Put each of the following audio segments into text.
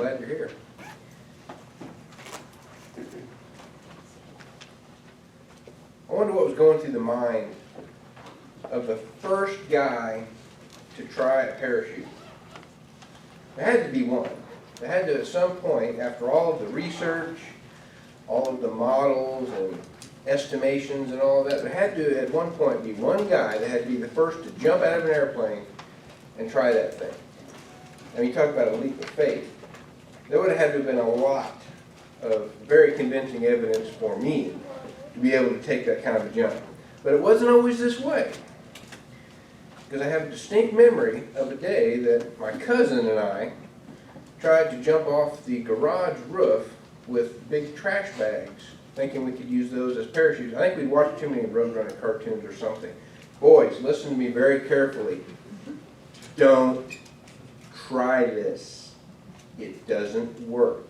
glad you're here. I wonder what was going through the mind of the first guy to try a parachute. There had to be one. There had to, at some point, after all of the research, all of the models and estimations and all of that, there had to, at one point, be one guy that had to be the first to jump out of an airplane and try that thing. I mean, you talk about a leap of faith. There would have had to have been a lot of very convincing evidence for me to be able to take that kind of a jump. But it wasn't always this way. Because I have a distinct memory of a day that my cousin and I tried to jump off the garage roof with big trash bags, thinking we could use those as parachutes. I think we'd watched too many Roadrunner cartoons or something. Boys, listen to me very carefully. Don't try this. It doesn't work.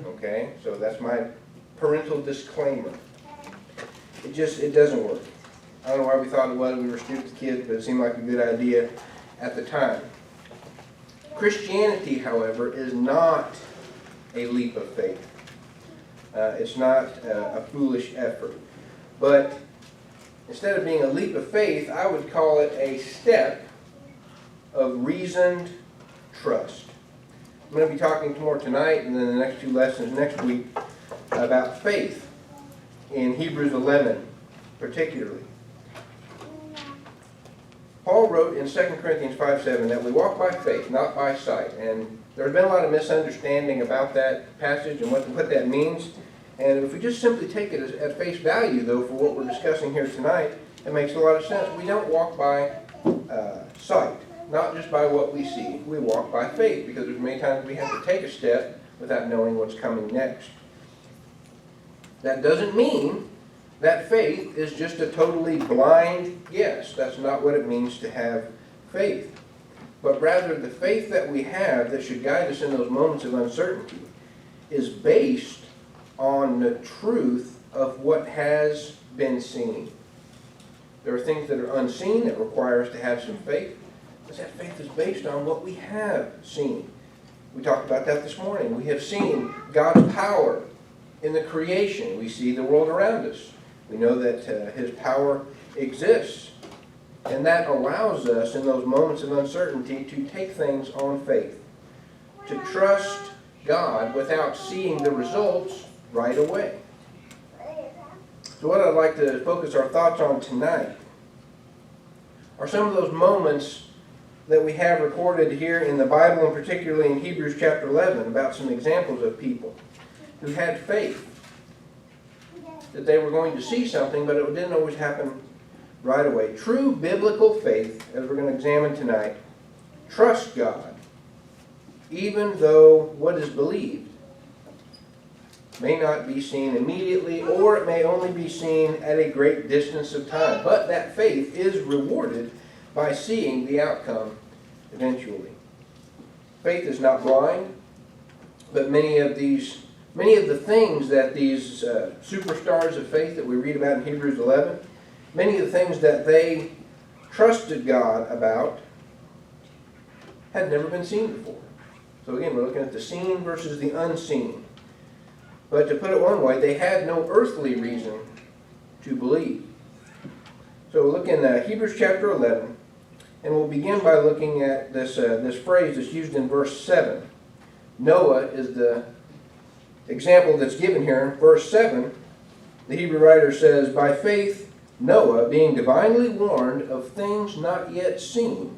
Okay? So that's my parental disclaimer. It doesn't work. I don't know why we thought it was. We were stupid kids, but it seemed like a good idea at the time. Christianity, however, is not a leap of faith. It's not a foolish effort. But instead of being a leap of faith, I would call it a step of reasoned trust. I'm going to be talking more tonight and then the next two lessons next week about faith in Hebrews 11 particularly. Paul wrote in 2 Corinthians 5:7 that we walk by faith, not by sight. And there's been a lot of misunderstanding about that passage and what that means. And if we just simply take it at face value, though, for what we're discussing here tonight, it makes a lot of sense. We don't walk by sight, not just by what we see. We walk by faith because there's many times we have to take a step without knowing what's coming next. That doesn't mean that faith is just a totally blind guess. That's not what it means to have faith. But rather, the faith that we have that should guide us in those moments of uncertainty is based on the truth of what has been seen. There are things that are unseen that require us to have some faith, but that faith is based on what we have seen. We talked about that this morning. We have seen God's power in the creation. We see the world around us. We know that His power exists. And that allows us, in those moments of uncertainty, to take things on faith. To trust God without seeing the results right away. So what I'd like to focus our thoughts on tonight are some of those moments that we have recorded here in the Bible, and particularly in Hebrews chapter 11, about some examples of people who had faith that they were going to see something, but it didn't always happen right away. True biblical faith, as we're going to examine tonight, trusts God, even though what is believed may not be seen immediately, or it may only be seen at a great distance of time. But that faith is rewarded by seeing the outcome eventually. Faith is not blind, but many of the things that these superstars of faith that we read about in Hebrews 11, many of the things that they trusted God about had never been seen before. So again, we're looking at the seen versus the unseen. But to put it one way, they had no earthly reason to believe. So look in Hebrews chapter 11, and we'll begin by looking at this phrase that's used in verse 7. Noah is the example that's given here. Verse 7, the Hebrew writer says, "By faith Noah, being divinely warned of things not yet seen,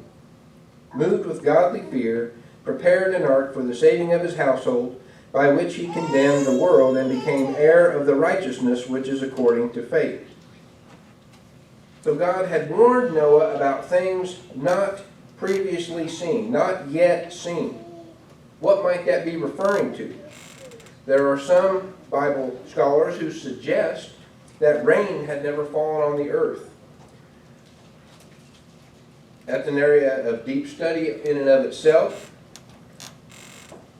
moved with godly fear, prepared an ark for the saving of his household, by which he condemned the world and became heir of the righteousness which is according to faith." So God had warned Noah about things not previously seen, not yet seen. What might that be referring to? There are some Bible scholars who suggest that rain had never fallen on the earth. That's an area of deep study in and of itself.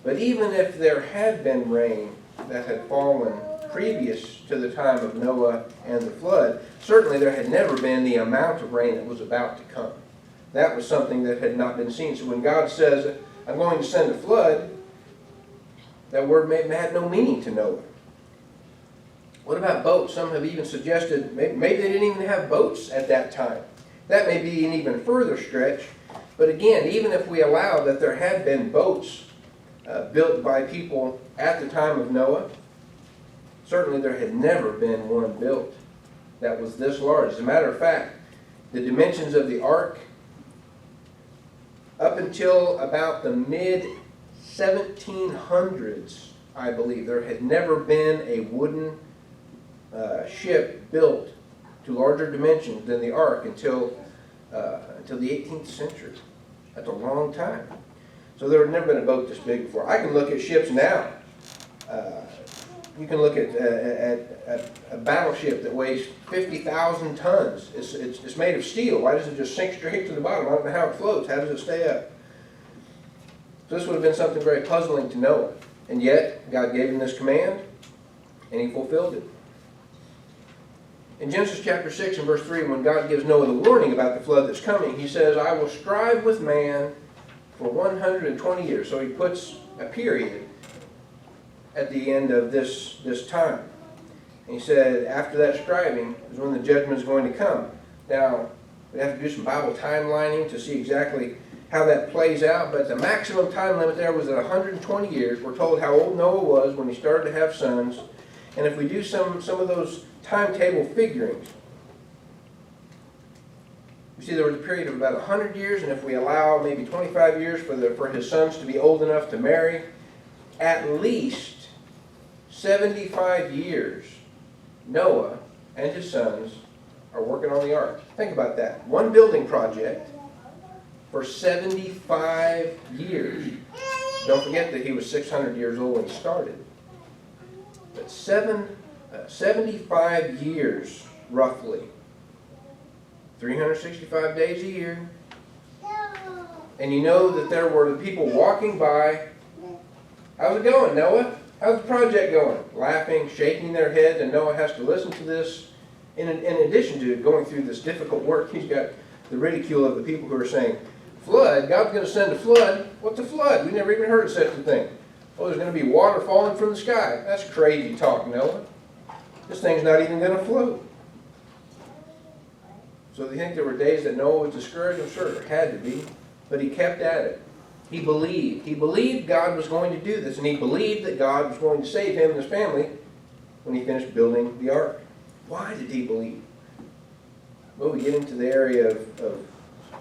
But even if there had been rain that had fallen previous to the time of Noah and the flood, certainly there had never been the amount of rain that was about to come. That was something that had not been seen. So when God says, "I'm going to send a flood," That word had no meaning to Noah. What about boats? Some have even suggested maybe they didn't even have boats at that time. That may be an even further stretch. But again, even if we allow that there had been boats built by people at the time of Noah, certainly there had never been one built that was this large. As a matter of fact, the dimensions of the ark, up until about the mid-1700s, I believe, there had never been a wooden ship built to larger dimensions than the ark until the 18th century. That's a long time. So there had never been a boat this big before. I can look at ships now. You can look at a battleship that weighs 50,000 tons. It's made of steel. Why doesn't it just sink straight to the bottom? I don't know how it floats. How does it stay up? So this would have been something very puzzling to Noah. And yet, God gave him this command, and he fulfilled it. In Genesis chapter 6 and verse 3, when God gives Noah the warning about the flood that's coming, he says, I will strive with man for 120 years. So he puts a period at the end of this time. And he said, after that striving is when the judgment is going to come. Now, we have to do some Bible timelining to see exactly how that plays out, but the maximum time limit there was at 120 years. We're told how old Noah was when he started to have sons. And if we do some of those timetable figurings, we see there was a period of about 100 years, and if we allow maybe 25 years for his sons to be old enough to marry, at least 75 years, Noah and his sons are working on the ark. Think about that. One building project for 75 years. Don't forget that he was 600 years old when he started. But 75 years, roughly. 365 days a year. And you know that there were the people walking by. How's it going, Noah? How's the project going? Laughing, shaking their head, and Noah has to listen to this. In addition to going through this difficult work, he's got the ridicule of the people who are saying, flood? God's going to send a flood? What's a flood? We never even heard of such a thing. Oh, there's going to be water falling from the sky. That's crazy talk, Noah. This thing's not even going to float. So do you think there were days that Noah was discouraged? I'm sure there had to be. But he kept at it. He believed. He believed God was going to do this. And he believed that God was going to save him and his family when he finished building the ark. Why did he believe? Well, we get into the area of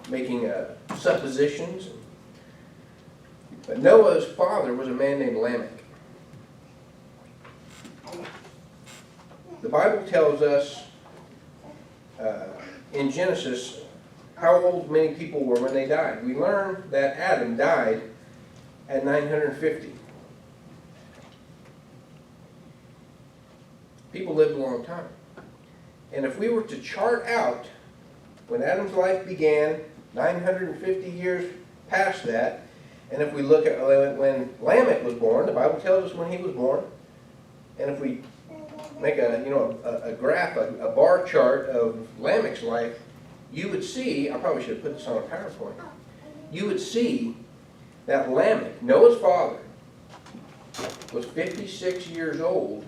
making suppositions. But Noah's father was a man named Lamech. The Bible tells us in Genesis how old many people were when they died. We learn that Adam died at 950. People lived a long time. And if we were to chart out when Adam's life began, 950 years past that, and if we look at when Lamech was born, the Bible tells us when he was born, and if we make a graph, a bar chart of Lamech's life, you would see, I probably should have put this on a PowerPoint, you would see that Lamech, Noah's father, was 56 years old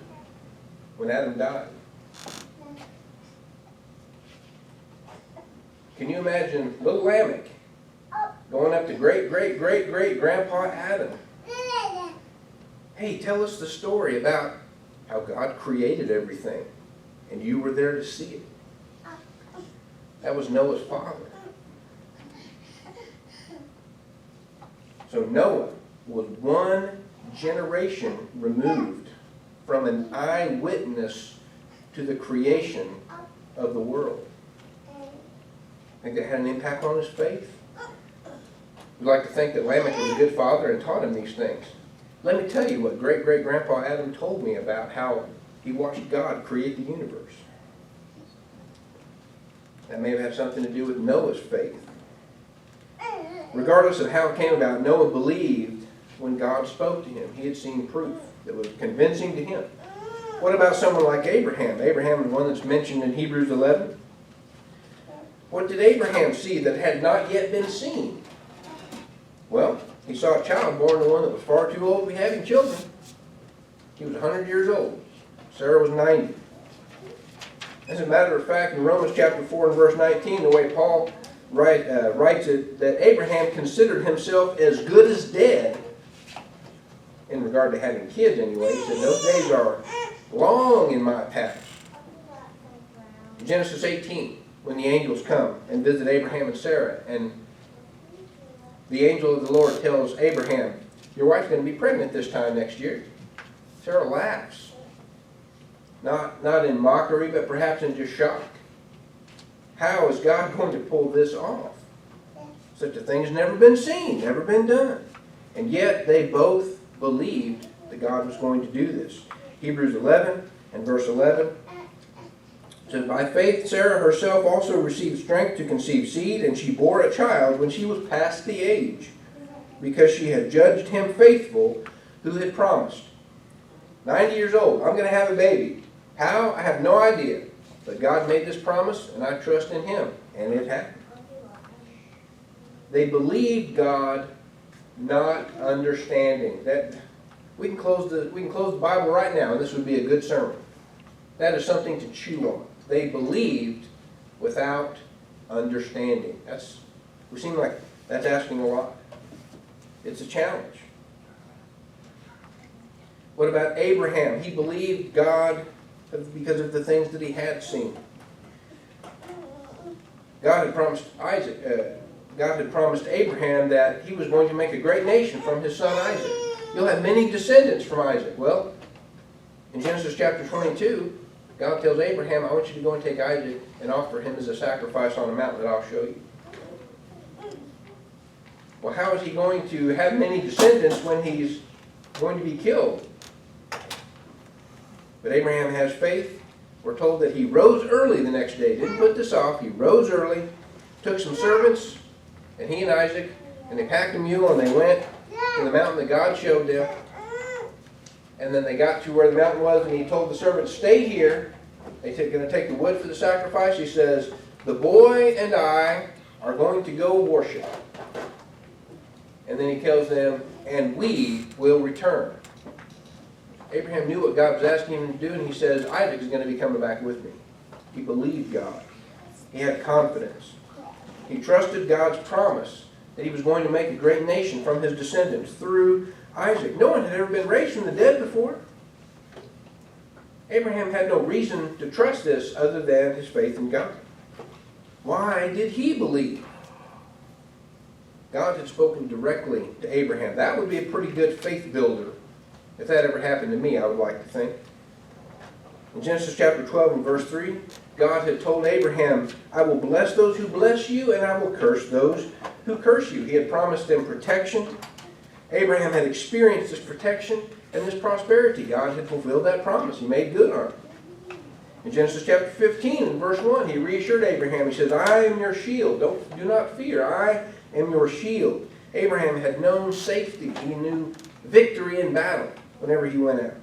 when Adam died. Can you imagine little Lamech going up to great-great-great-great-grandpa Adam? Hey, tell us the story about how God created everything, and you were there to see it. That was Noah's father. So Noah was one generation removed from an eyewitness to the creation of the world. Think that had an impact on his faith? We'd like to think that Lamech was a good father and taught him these things. Let me tell you what great-great-grandpa Adam told me about how he watched God create the universe. That may have had something to do with Noah's faith. Regardless of how it came about, Noah believed when God spoke to him. He had seen proof that was convincing to him. What about someone like Abraham? Abraham, the one that's mentioned in Hebrews 11. What did Abraham see that had not yet been seen? Well, he saw a child born to one that was far too old to be having children. He was 100 years old. Sarah was 90. As a matter of fact, in Romans chapter 4 and verse 19, the way Paul writes it, that Abraham considered himself as good as dead, in regard to having kids anyway. He said, those days are long in my past. In Genesis 18, when the angels come and visit Abraham and Sarah, and the angel of the Lord tells Abraham, your wife's going to be pregnant this time next year. Sarah laughs. Not in mockery, but perhaps in just shock. How is God going to pull this off? Such a thing has never been seen, never been done. And yet they both believed that God was going to do this. Hebrews 11 and verse 11 says, by faith Sarah herself also received strength to conceive seed, and she bore a child when she was past the age, because she had judged him faithful who had promised. 90 years old, I'm going to have a baby. How? I have no idea. But God made this promise, and I trust in Him. And it happened. They believed God, not understanding. That we can close the Bible right now, and this would be a good sermon. That is something to chew on. They believed without understanding. We seem like that's asking a lot. It's a challenge. What about Abraham? He believed God because of the things that he had seen. God had promised God had promised Abraham that he was going to make a great nation from his son Isaac. You'll have many descendants from Isaac. Well, in Genesis chapter 22, God tells Abraham, I want you to go and take Isaac and offer him as a sacrifice on a mountain that I'll show you. Well, how is he going to have many descendants when he's going to be killed? But Abraham has faith. We're told that he rose early the next day. Didn't put this off. He rose early, took some servants, and he and Isaac, and they packed a mule and they went to the mountain that God showed them. And then they got to where the mountain was, and he told the servants, stay here. They're going to take the wood for the sacrifice. He says, the boy and I are going to go worship. And then he tells them, and we will return. Abraham knew what God was asking him to do, and he says, Isaac is going to be coming back with me. He believed God. He had confidence. He trusted God's promise that he was going to make a great nation from his descendants through Isaac. No one had ever been raised from the dead before. Abraham had no reason to trust this other than his faith in God. Why did he believe? God had spoken directly to Abraham. That would be a pretty good faith builder. If that ever happened to me, I would like to think. In Genesis chapter 12 and verse 3, God had told Abraham, I will bless those who bless you, and I will curse those who curse you. He had promised them protection. Abraham had experienced this protection and this prosperity. God had fulfilled that promise. He made good on it. In Genesis chapter 15 and verse 1, he reassured Abraham. He says, I am your shield. Do not fear. I am your shield. Abraham had known safety. He knew victory in battle whenever he went out.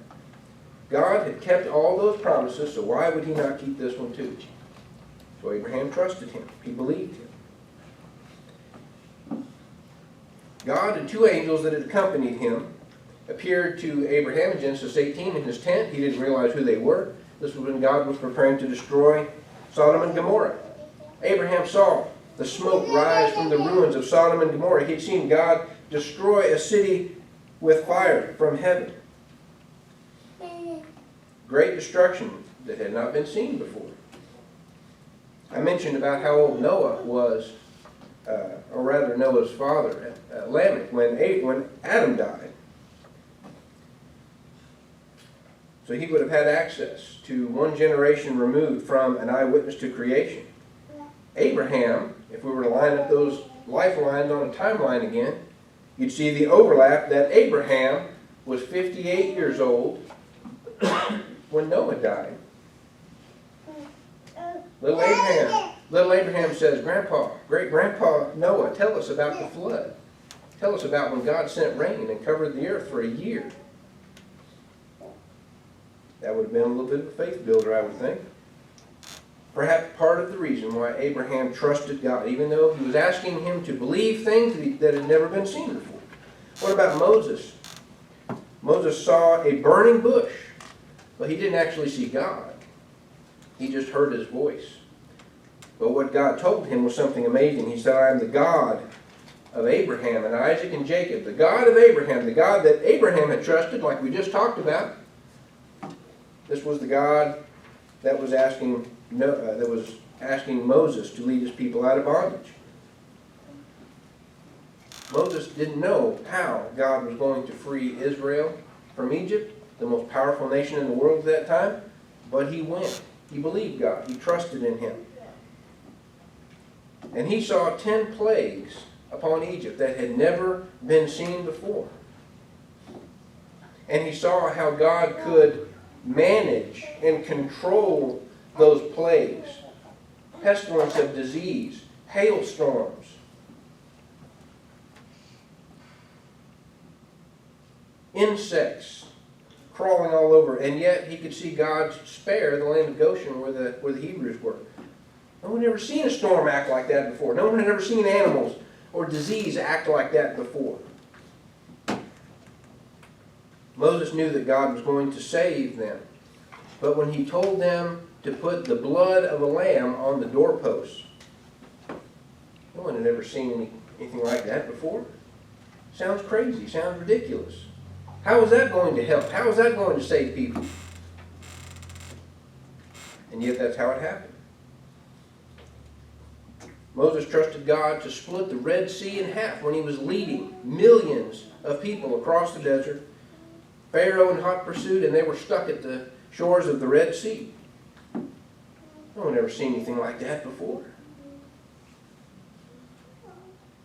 God had kept all those promises, so why would he not keep this one too? So Abraham trusted him. He believed him. God and two angels that had accompanied him appeared to Abraham in Genesis 18 in his tent. He didn't realize who they were. This was when God was preparing to destroy Sodom and Gomorrah. Abraham saw the smoke rise from the ruins of Sodom and Gomorrah. He had seen God destroy a city with fire from heaven. Great destruction that had not been seen before. I mentioned about how old Noah was, or rather Noah's father, Lamech, when Adam died. So he would have had access to one generation removed from an eyewitness to creation. Abraham, if we were to line up those lifelines on a timeline again, you'd see the overlap that Abraham was 58 years old when Noah died. Little Abraham says, Great-grandpa Noah, tell us about the flood. Tell us about when God sent rain and covered the earth for a year. That would have been a little bit of a faith builder, I would think. perhaps part of the reason why Abraham trusted God, even though he was asking him to believe things that had never been seen before. What about Moses? Moses saw a burning bush, but he didn't actually see God. He just heard his voice. But what God told him was something amazing. He said, I am the God of Abraham and Isaac and Jacob. The God of Abraham, the God that Abraham had trusted, like we just talked about. This was the God that was asking Moses to lead his people out of bondage. Moses didn't know how God was going to free Israel from Egypt, the most powerful nation in the world at that time, but he went. He believed God. He trusted in him. And he saw 10 plagues upon Egypt that had never been seen before. And he saw how God could manage and control those plagues. Pestilence of disease, hailstorms, insects crawling all over, and yet he could see God spare the land of Goshen where the Hebrews were. No one had ever seen a storm act like that before. No one had ever seen animals or disease act like that before. Moses knew that God was going to save them. But when he told them to put the blood of a lamb on the doorposts, no one had ever seen anything like that before. Sounds crazy. Sounds ridiculous. How is that going to help? How is that going to save people? And yet that's how it happened. Moses trusted God to split the Red Sea in half when he was leading millions of people across the desert. Pharaoh in hot pursuit, and they were stuck at the shores of the Red Sea. No one ever seen anything like that before.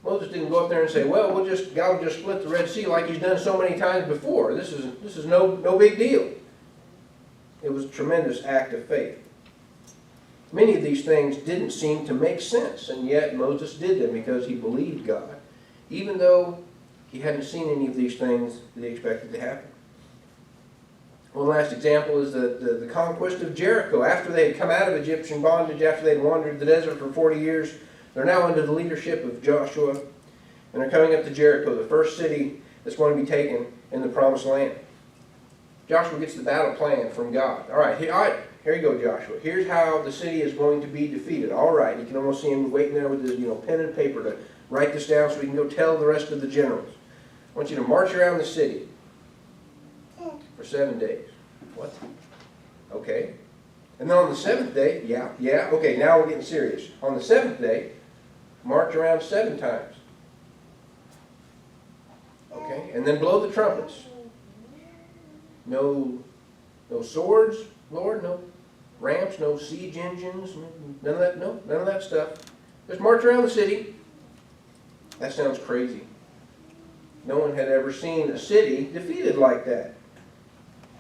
Moses didn't go up there and say, well, God will just split the Red Sea like he's done so many times before. This is no big deal. It was a tremendous act of faith. Many of these things didn't seem to make sense, and yet Moses did them because he believed God, even though he hadn't seen any of these things that he expected to happen. One last example is the conquest of Jericho. After they had come out of Egyptian bondage, after they had wandered the desert for 40 years, they're now under the leadership of Joshua, and they're coming up to Jericho, the first city that's going to be taken in the Promised Land. Joshua gets the battle plan from God. All right, here you go, Joshua. Here's how the city is going to be defeated. All right, you can almost see him waiting there with his pen and paper to write this down so he can go tell the rest of the generals. I want you to march around the city for 7 days. What? Okay. And then on the 7th day, okay, now we're getting serious. On the 7th day, march around 7 times. Okay, and then blow the trumpets. No swords, Lord, no ramps, no siege engines, none of that stuff. Just march around the city. That sounds crazy. No one had ever seen a city defeated like that.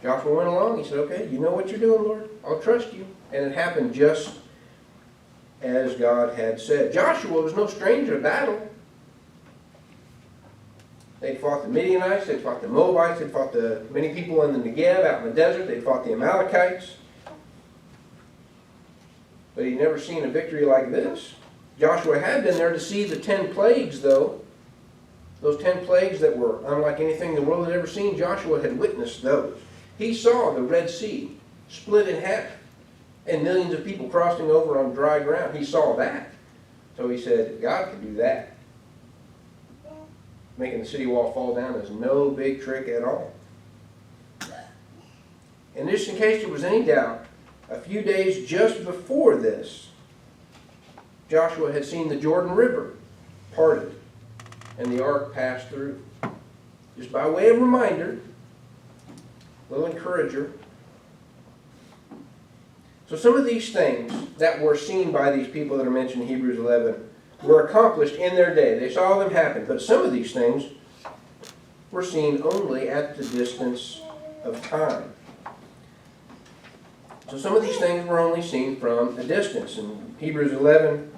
Joshua went along. He said, okay, you know what you're doing, Lord. I'll trust you. And it happened just as God had said. Joshua was no stranger to battle. They fought the Midianites, they fought the Moabites, they fought the many people in the Negev out in the desert, they fought the Amalekites. But he'd never seen a victory like this. Joshua had been there to see the 10 plagues, though. Those 10 plagues that were unlike anything the world had ever seen, Joshua had witnessed those. He saw the Red Sea split in half and millions of people crossing over on dry ground. He saw that. So he said, God can do that. Making the city wall fall down is no big trick at all. And just in case there was any doubt, a few days just before this, Joshua had seen the Jordan River parted and the ark passed through. Just by way of reminder, a little encourager. So some of these things that were seen by these people that are mentioned in Hebrews 11 were accomplished in their day. They saw them happen. But some of these things were seen only at the distance of time. So some of these things were only seen from a distance. In Hebrews 11,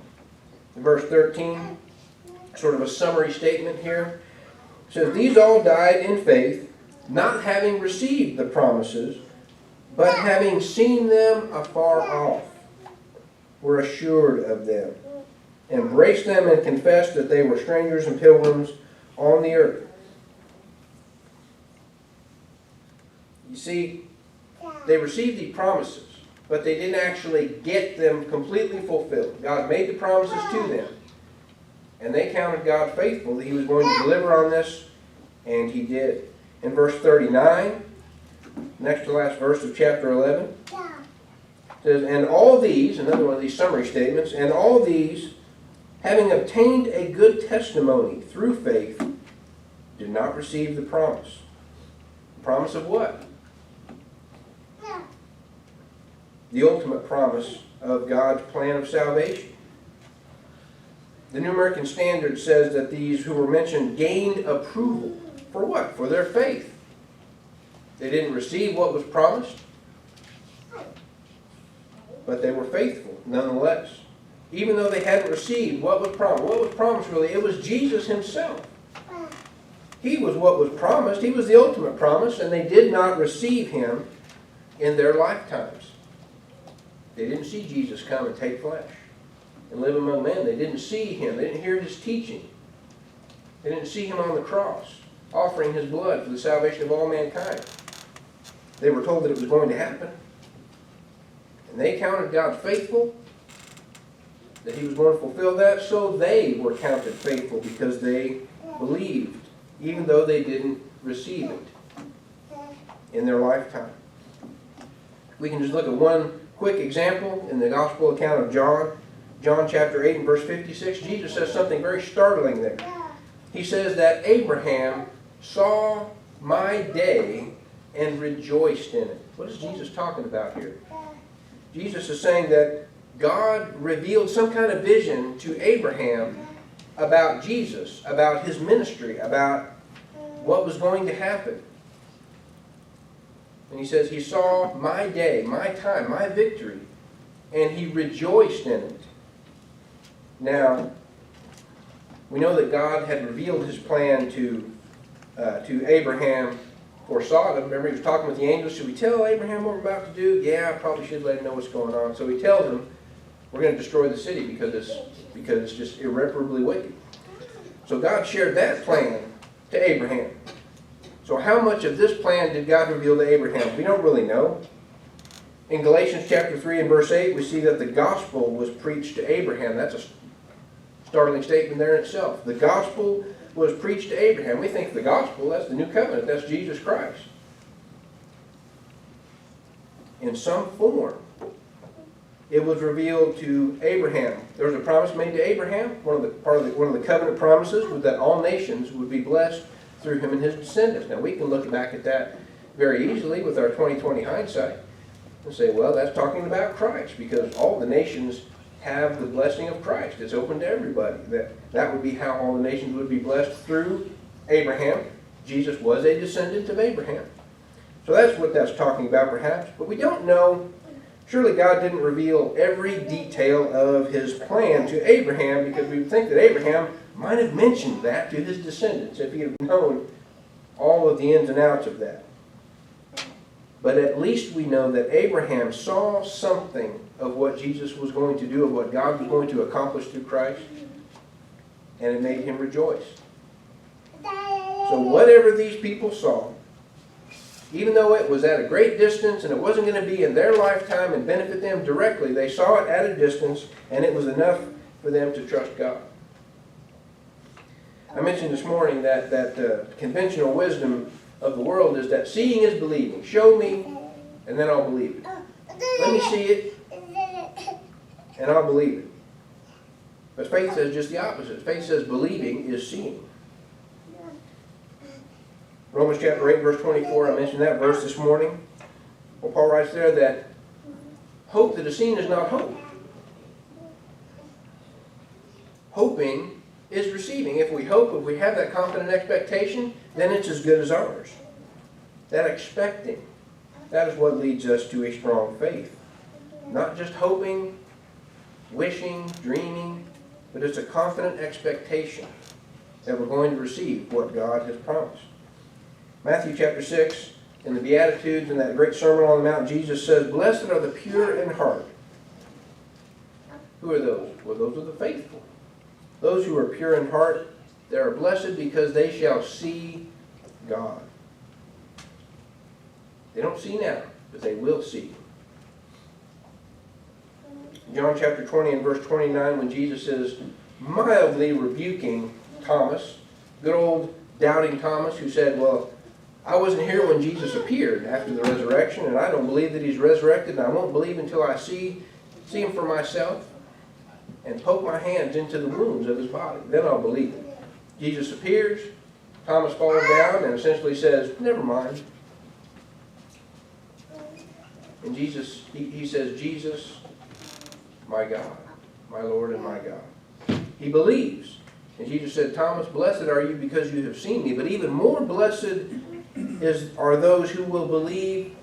verse 13, sort of a summary statement here. It says, these all died in faith, not having received the promises, but having seen them afar off, were assured of them, embraced them, and confessed that they were strangers and pilgrims on the earth. You see, they received the promises, but they didn't actually get them completely fulfilled. God made the promises to them, and they counted God faithful that He was going to deliver on this, and He did. In verse 39, next to last verse of chapter 11, it says, "And all these," another one of these summary statements, "and all these, having obtained a good testimony through faith, did not receive the promise." The promise of what? The ultimate promise of God's plan of salvation. The New American Standard says that these who were mentioned gained approval. For what? For their faith. They didn't receive what was promised, but they were faithful nonetheless. Even though they hadn't received what was promised. What was promised really? It was Jesus Himself. He was what was promised. He was the ultimate promise, and they did not receive Him in their lifetimes. They didn't see Jesus come and take flesh and live among men. They didn't see Him. They didn't hear His teaching. They didn't see Him on the cross, offering His blood for the salvation of all mankind. They were told that it was going to happen. And they counted God faithful, that He was going to fulfill that, so they were counted faithful because they believed, even though they didn't receive it in their lifetime. We can just look at one quick example in the gospel account of John. John chapter 8 and verse 56. Jesus says something very startling there. He says that Abraham saw my day and rejoiced in it. What is Jesus talking about here? Jesus is saying that God revealed some kind of vision to Abraham about Jesus, about His ministry, about what was going to happen. And He says He saw my day, my time, my victory, and He rejoiced in it. Now, we know that God had revealed His plan to Abraham for Sodom. Remember, He was talking with the angels. Should we tell Abraham what we're about to do? Yeah, I probably should let him know what's going on. So He tells him, we're going to destroy the city because it's just irreparably wicked. So God shared that plan to Abraham. So how much of this plan did God reveal to Abraham? We don't really know. In Galatians chapter 3 and verse 8, we see that the gospel was preached to Abraham. That's a startling statement there in itself. The gospel was preached to Abraham. We think the gospel, that's the new covenant. That's Jesus Christ. In some form, it was revealed to Abraham. There was a promise made to Abraham. One of the covenant promises was that all nations would be blessed through him and his descendants. Now we can look back at that very easily with our 20/20 hindsight and say, well, that's talking about Christ, because all the nations have the blessing of Christ. It's open to everybody. That would be how all the nations would be blessed through Abraham. Jesus was a descendant of Abraham. So that's what that's talking about perhaps. But we don't know. Surely God didn't reveal every detail of His plan to Abraham, because we would think that Abraham might have mentioned that to his descendants if he had known all of the ins and outs of that. But at least we know that Abraham saw something of what Jesus was going to do, of what God was going to accomplish through Christ, and it made him rejoice. So whatever these people saw, even though it was at a great distance and it wasn't going to be in their lifetime and benefit them directly, they saw it at a distance, and it was enough for them to trust God. I mentioned this morning that conventional wisdom of the world is that seeing is believing. Show me, and then I'll believe it. Let me see it, and I'll believe it. But faith says just the opposite. Faith says believing is seeing. Romans chapter 8, verse 24, I mentioned that verse this morning. Well, Paul writes there that hope that is seen is not hope. Hoping is receiving. If we hope, if we have that confident expectation, then it's as good as ours. That expecting, that is what leads us to a strong faith. Not just hoping, wishing, dreaming, but it's a confident expectation that we're going to receive what God has promised. Matthew chapter 6, in the Beatitudes, in that great Sermon on the Mount, Jesus says, "Blessed are the pure in heart, Who are those? Well, those are the faithful. Those who are pure in heart, they are blessed because they shall see God. They don't see now, but they will see. John chapter 20 and verse 29, when Jesus is mildly rebuking Thomas, good old doubting Thomas, who said, well, I wasn't here when Jesus appeared after the resurrection, and I don't believe that he's resurrected, and I won't believe until I see him for myself and poke my hands into the wounds of his body. Then I'll believe it. Jesus appears, Thomas falls down and essentially says, never mind. And Jesus, he says, Jesus, my God, my Lord and my God. He believes. And Jesus said, Thomas, blessed are you because you have seen me, but even more blessed are those who will believe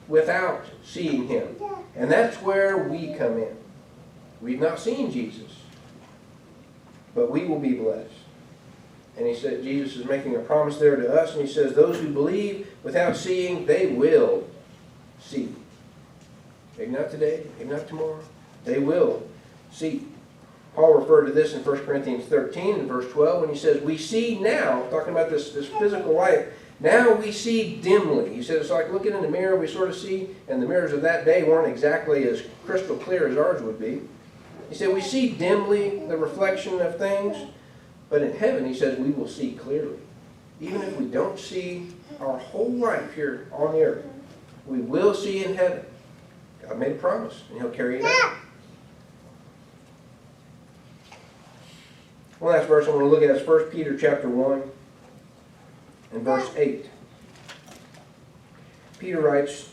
without seeing him. And that's where we come in. We've not seen Jesus, but we will be blessed. And he said, Jesus is making a promise there to us, and he says, those who believe without seeing, they will see. Maybe not today, maybe not tomorrow. They will see. Paul referred to this in 1 Corinthians 13 and verse 12 when he says, we see now, talking about this physical life, now we see dimly. He said it's like looking in the mirror, we sort of see, and the mirrors of that day weren't exactly as crystal clear as ours would be. He said we see dimly the reflection of things, but in heaven, he says, we will see clearly. Even if we don't see our whole life here on the earth, we will see in heaven. God made a promise, and he'll carry it out. One last verse I want to look at is 1 Peter chapter 1 and verse 8. Peter writes,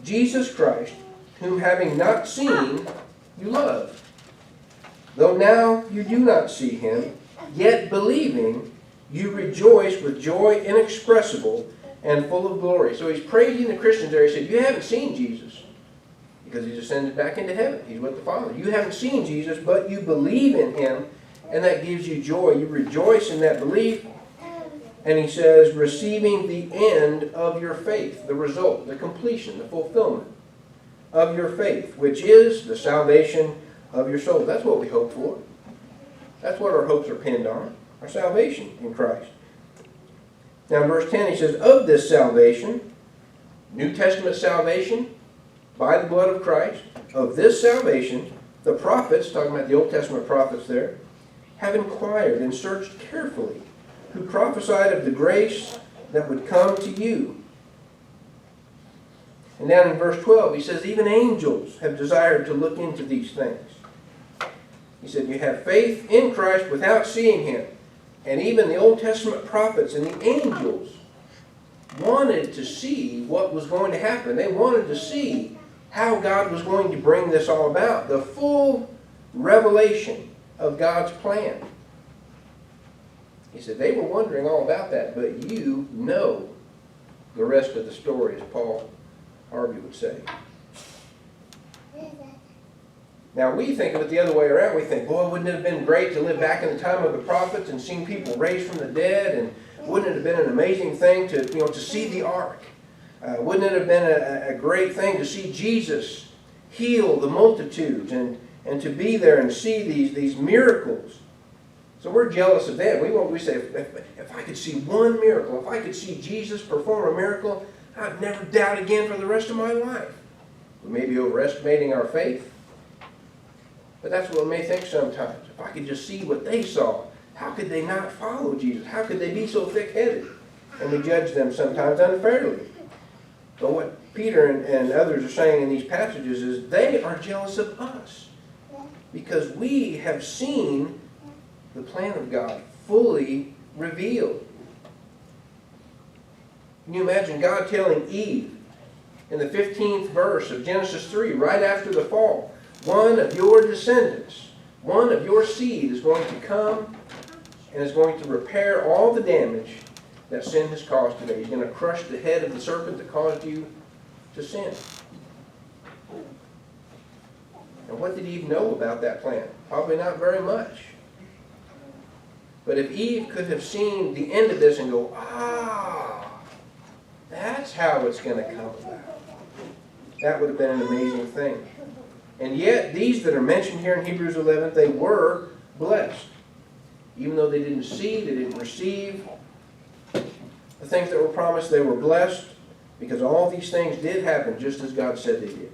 Jesus Christ, whom having not seen, you love. Though now you do not see him, yet believing, you rejoice with joy inexpressible and full of glory. So he's praising the Christians there. He said, you haven't seen Jesus because he's ascended back into heaven. He's with the Father. You haven't seen Jesus, but you believe in him, and that gives you joy. You rejoice in that belief. And he says, receiving the end of your faith, the result, the completion, the fulfillment of your faith, which is the salvation of your soul. That's what we hope for. That's what our hopes are pinned on, our salvation in Christ. Now in verse 10 he says, of this salvation, New Testament salvation, by the blood of Christ, of this salvation, the prophets, talking about the Old Testament prophets there, have inquired and searched carefully, who prophesied of the grace that would come to you. And down in verse 12 he says, even angels have desired to look into these things. He said, you have faith in Christ without seeing him. And even the Old Testament prophets and the angels wanted to see what was going to happen. They wanted to see how God was going to bring this all about. The full revelation of God's plan. He said, they were wondering all about that, but you know the rest of the story, as Paul Harvey would say. Now we think of it the other way around. We think, boy, wouldn't it have been great to live back in the time of the prophets and seen people raised from the dead? And wouldn't it have been an amazing thing to see the ark? Wouldn't it have been a great thing to see Jesus heal the multitudes and to be there and see these miracles? So we're jealous of that. We say, if I could see one miracle, if I could see Jesus perform a miracle, I'd never doubt again for the rest of my life. We may be overestimating our faith. But that's what we may think sometimes. If I could just see what they saw, how could they not follow Jesus? How could they be so thick-headed? And we judge them sometimes unfairly. But what Peter and others are saying in these passages is they are jealous of us because we have seen the plan of God fully revealed. Can you imagine God telling Eve in the 15th verse of Genesis 3, right after the fall, one of your descendants, one of your seed is going to come and is going to repair all the damage that sin has caused today. He's going to crush the head of the serpent that caused you to sin. And what did Eve know about that plan? Probably not very much. But if Eve could have seen the end of this and go, that's how it's going to come about, that would have been an amazing thing. And yet, these that are mentioned here in Hebrews 11, they were blessed. Even though they didn't see, they didn't receive the things that were promised, they were blessed because all these things did happen just as God said they did.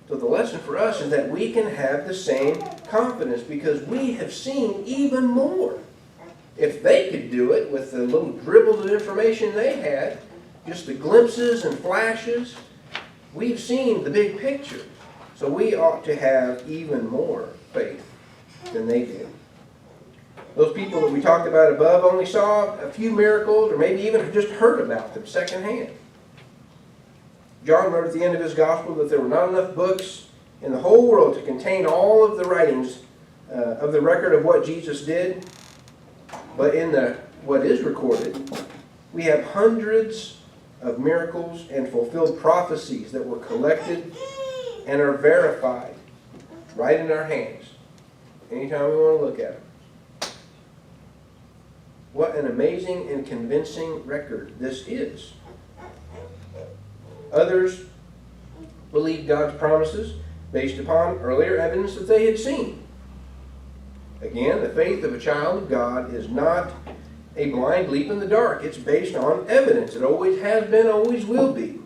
So the lesson for us is that we can have the same confidence because we have seen even more. If they could do it with the little dribbles of information they had, just the glimpses and flashes, we've seen the big picture. So we ought to have even more faith than they did. Those people that we talked about above only saw a few miracles or maybe even just heard about them secondhand. John wrote at the end of his gospel that there were not enough books in the whole world to contain all of the writings of the record of what Jesus did. But in what is recorded, we have hundreds of miracles and fulfilled prophecies that were collected and are verified right in our hands anytime we want to look at them. What an amazing and convincing record this is. Others believed God's promises based upon earlier evidence that they had seen. Again, the faith of a child of God is not a blind leap in the dark. It's based on evidence. It always has been, always will be.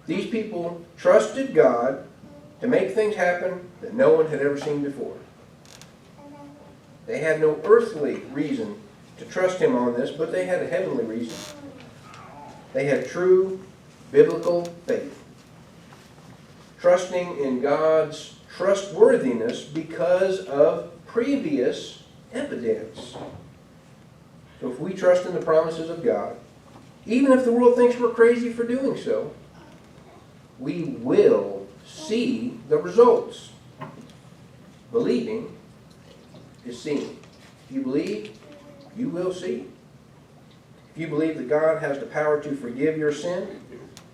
These people trusted God to make things happen that no one had ever seen before. They had no earthly reason to trust Him on this, but they had a heavenly reason. They had true biblical faith, trusting in God's trustworthiness because of previous evidence. So if we trust in the promises of God, even if the world thinks we're crazy for doing so, we will see the results. Believing is seeing. If you believe, you will see. If you believe that God has the power to forgive your sin,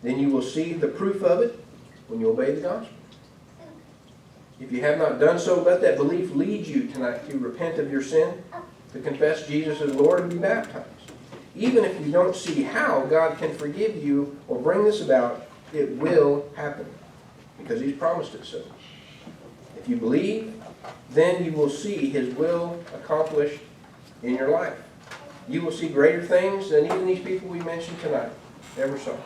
then you will see the proof of it when you obey the gospel. If you have not done so, let that belief lead you tonight to repent of your sin, to confess Jesus as Lord and be baptized. Even if you don't see how God can forgive you or bring this about, it will happen because He's promised it so. If you believe, then you will see His will accomplished in your life. You will see greater things than even these people we mentioned tonight ever saw.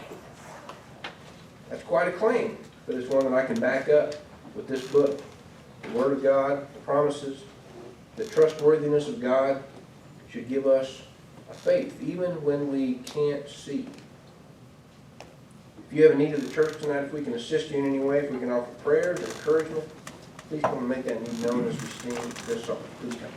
That's quite a claim, but it's one that I can back up with this book. The Word of God, the promises, the trustworthiness of God should give us a faith, even when we can't see. If you have a need of the church tonight, if we can assist you in any way, if we can offer prayers or encouragement, please come and make that need known as we sing this song. Please come.